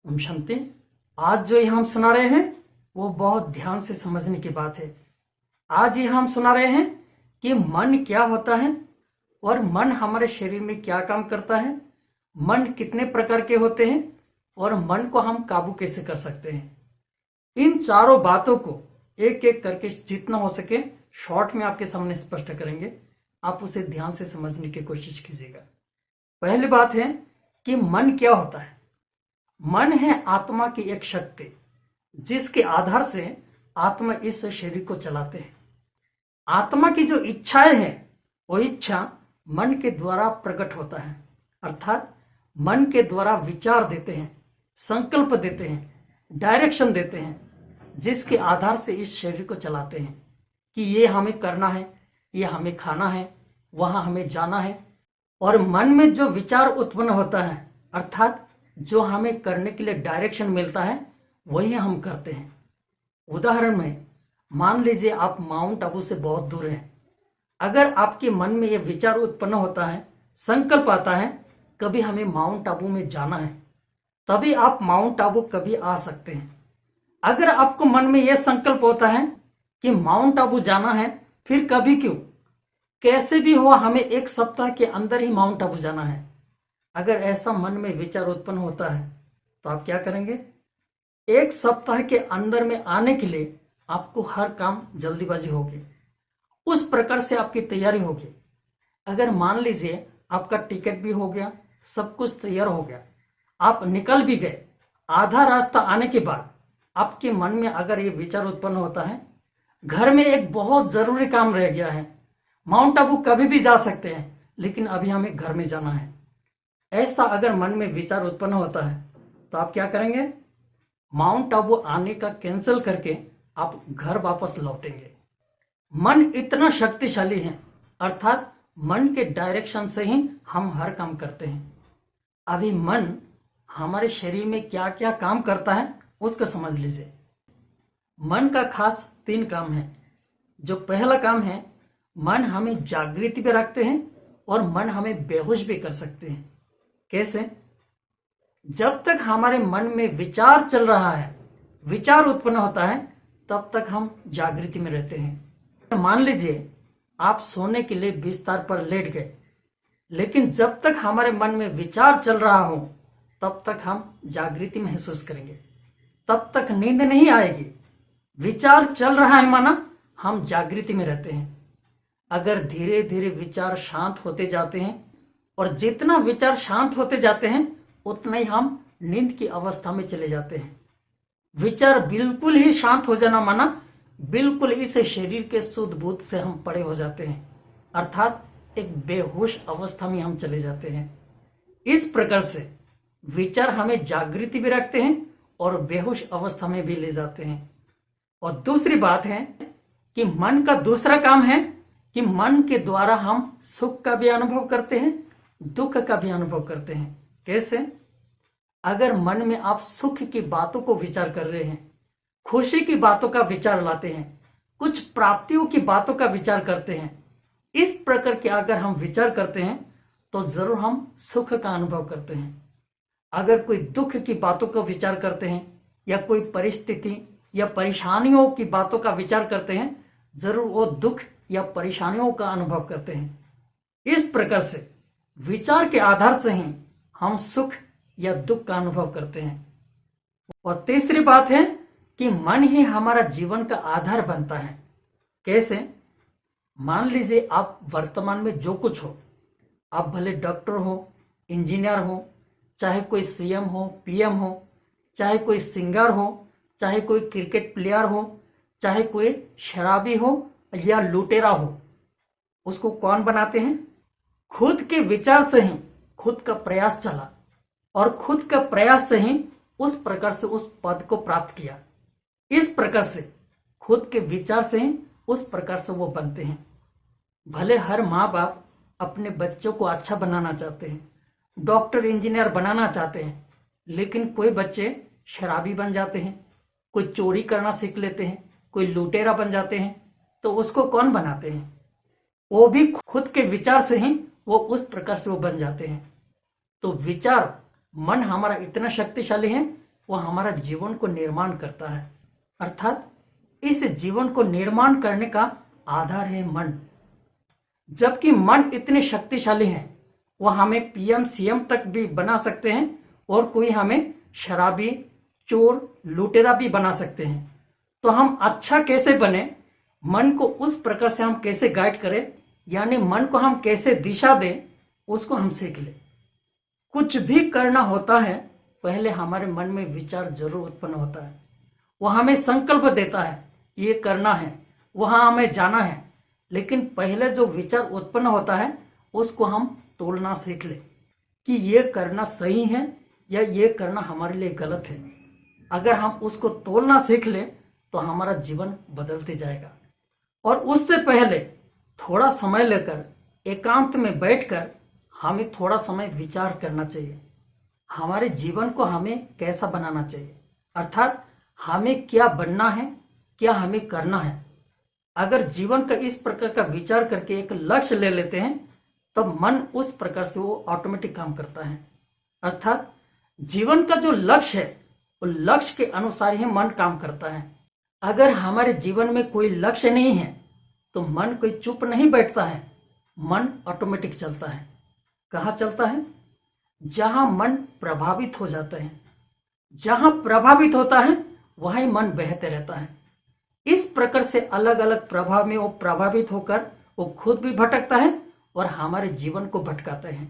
ओम शांति। आज जो ये हम सुना रहे हैं वो बहुत ध्यान से समझने की बात है। आज ये हम सुना रहे हैं कि मन क्या होता है और मन हमारे शरीर में क्या काम करता है, मन कितने प्रकार के होते हैं और मन को हम काबू कैसे कर सकते हैं। इन चारों बातों को एक एक करके जितना हो सके शॉर्ट में आपके सामने स्पष्ट करेंगे। आप उसे ध्यान से समझने की कोशिश कीजिएगा। पहली बात है कि मन क्या होता है। मन है आत्मा की एक शक्ति जिसके आधार से आत्मा इस शरीर को चलाते हैं। आत्मा की जो इच्छाएं हैं वो इच्छा मन के द्वारा प्रकट होता है, अर्थात मन के द्वारा विचार देते हैं, संकल्प देते हैं, डायरेक्शन देते हैं, जिसके आधार से इस शरीर को चलाते हैं कि ये हमें करना है, ये हमें खाना है, वहां हमें जाना है। और मन में जो विचार उत्पन्न होता है, अर्थात जो हमें करने के लिए डायरेक्शन मिलता है, वही हम करते हैं। उदाहरण में मान लीजिए आप माउंट आबू से बहुत दूर हैं। अगर आपके मन में यह विचार उत्पन्न होता है, संकल्प आता है कभी हमें माउंट आबू में जाना है, तभी आप माउंट आबू कभी आ सकते हैं। अगर आपको मन में यह संकल्प होता है कि माउंट आबू जाना है, फिर कभी क्यों, कैसे भी हो हमें एक सप्ताह के अंदर ही माउंट आबू जाना है, अगर ऐसा मन में विचार उत्पन्न होता है तो आप क्या करेंगे? एक सप्ताह के अंदर में आने के लिए आपको हर काम जल्दीबाजी होगी, उस प्रकार से आपकी तैयारी होगी। अगर मान लीजिए आपका टिकट भी हो गया, सब कुछ तैयार हो गया, आप निकल भी गए, आधा रास्ता आने के बाद आपके मन में अगर ये विचार उत्पन्न होता है घर में एक बहुत जरूरी काम रह गया है, माउंट आबू कभी भी जा सकते हैं लेकिन अभी हमें घर में जाना है, ऐसा अगर मन में विचार उत्पन्न होता है तो आप क्या करेंगे? माउंट आबू आने का कैंसिल करके आप घर वापस लौटेंगे। मन इतना शक्तिशाली है, अर्थात मन के डायरेक्शन से ही हम हर काम करते हैं। अभी मन हमारे शरीर में क्या क्या काम करता है उसको समझ लीजिए। मन का खास 3 काम है। जो पहला काम है, मन हमें जागृति पे रखते हैं और मन हमें बेहोश भी कर सकते हैं। कैसे? जब तक हमारे मन में विचार चल रहा है, विचार उत्पन्न होता है, तब तक हम जागृति में रहते हैं। मान लीजिए आप सोने के लिए बिस्तर पर लेट गए, लेकिन जब तक हमारे मन में विचार चल रहा हो तब तक हम जागृति महसूस करेंगे, तब तक नींद नहीं आएगी। विचार चल रहा है माना हम जागृति में रहते हैं। अगर धीरे धीरे विचार शांत होते जाते हैं और जितना विचार शांत होते जाते हैं उतना ही हम नींद की अवस्था में चले जाते हैं। विचार बिल्कुल ही शांत हो जाना माना बिल्कुल इस शरीर के शुद्ध बुद्ध से हम परे हो जाते हैं, अर्थात एक बेहोश अवस्था में हम चले जाते हैं। इस प्रकार से विचार हमें जागृति भी रखते हैं और बेहोश अवस्था में भी ले जाते हैं। और दूसरी बात है कि मन का दूसरा काम है कि मन के द्वारा हम सुख का भी अनुभव करते हैं, दुख का भी अनुभव करते हैं। कैसे? अगर मन में आप सुख की बातों को विचार कर रहे हैं, खुशी की बातों का विचार लाते हैं, कुछ प्राप्तियों की बातों का विचार करते हैं, इस प्रकार के अगर हम विचार करते हैं तो जरूर हम सुख का अनुभव करते हैं। अगर कोई दुख की बातों का विचार करते हैं या कोई परिस्थिति या परेशानियों की बातों का विचार करते हैं, जरूर वो दुख या परेशानियों का अनुभव करते हैं। इस प्रकार से विचार के आधार से ही हम सुख या दुख का अनुभव करते हैं। और तीसरी बात है कि मन ही हमारा जीवन का आधार बनता है। कैसे? मान लीजिए आप वर्तमान में जो कुछ हो, आप भले डॉक्टर हो, इंजीनियर हो, चाहे कोई सीएम हो, पीएम हो, चाहे कोई सिंगर हो, चाहे कोई क्रिकेट प्लेयर हो, चाहे कोई शराबी हो या लुटेरा हो, उसको कौन बनाते हैं? खुद के विचार से ही खुद का प्रयास चला और खुद का प्रयास से ही उस प्रकार से उस पद को प्राप्त किया। इस प्रकार से खुद के विचार से ही उस प्रकार से वो बनते हैं। भले हर माँ बाप अपने बच्चों को अच्छा बनाना चाहते हैं, डॉक्टर इंजीनियर बनाना चाहते हैं, लेकिन कोई बच्चे शराबी बन जाते हैं, कोई चोरी करना सीख लेते हैं, कोई लुटेरा बन जाते हैं, तो उसको कौन बनाते हैं? वो भी खुद के विचार से ही वो उस प्रकार से वो बन जाते हैं। तो विचार, मन हमारा इतना शक्तिशाली है वो हमारा जीवन को निर्माण करता है। अर्थात इस जीवन को निर्माण करने का आधार है मन। जबकि मन इतने शक्तिशाली हैं, वह हमें पीएम सीएम तक भी बना सकते हैं और कोई हमें शराबी, चोर, लुटेरा भी बना सकते हैं। तो हम अच्छा कैसे बने, मन को उस प्रकार से हम कैसे गाइड करें, यानी मन को हम कैसे दिशा दें, उसको हम सीख लें। कुछ भी करना होता है, पहले हमारे मन में विचार जरूर उत्पन्न होता है। वह हमें संकल्प देता है, ये करना है, वहां हमें जाना है। लेकिन पहले जो विचार उत्पन्न होता है उसको हम तोलना सीख ले कि ये करना सही है या ये करना हमारे लिए गलत है। अगर हम उसको तोलना सीख ले तो हमारा जीवन बदलते जाएगा। और उससे पहले थोड़ा समय लेकर एकांत में बैठकर हमें थोड़ा समय विचार करना चाहिए। हमारे जीवन को हमें कैसा बनाना चाहिए, अर्थात हमें क्या बनना है, क्या हमें करना है। अगर जीवन का इस प्रकार का विचार करके एक लक्ष्य ले लेते हैं तब मन उस प्रकार से वो ऑटोमेटिक काम करता है। अर्थात जीवन का जो लक्ष्य है वो लक्ष्य के अनुसार ही मन काम करता है। अगर हमारे जीवन में कोई लक्ष्य नहीं है तो मन कोई चुप नहीं बैठता है, मन ऑटोमेटिक चलता है। कहाँ चलता है? जहां मन प्रभावित हो जाता है। जहां प्रभावित होता है वहीं मन बहते रहता है। इस प्रकार से अलग अलग प्रभाव में वो प्रभावित होकर वो खुद भी भटकता है और हमारे जीवन को भटकाते हैं।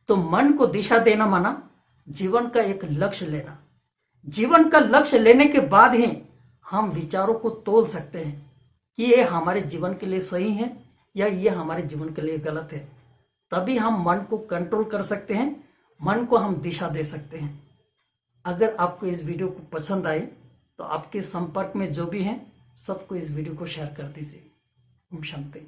तो मन को दिशा देना माना जीवन का एक लक्ष्य लेना। जीवन का लक्ष्य लेने के बाद ही हम विचारों को तोल सकते हैं कि ये हमारे जीवन के लिए सही है या ये हमारे जीवन के लिए गलत है। तभी हम मन को कंट्रोल कर सकते हैं, मन को हम दिशा दे सकते हैं। अगर आपको इस वीडियो को पसंद आए तो आपके संपर्क में जो भी हैं सबको इस वीडियो को शेयर कर दीजिए। ओम शांति।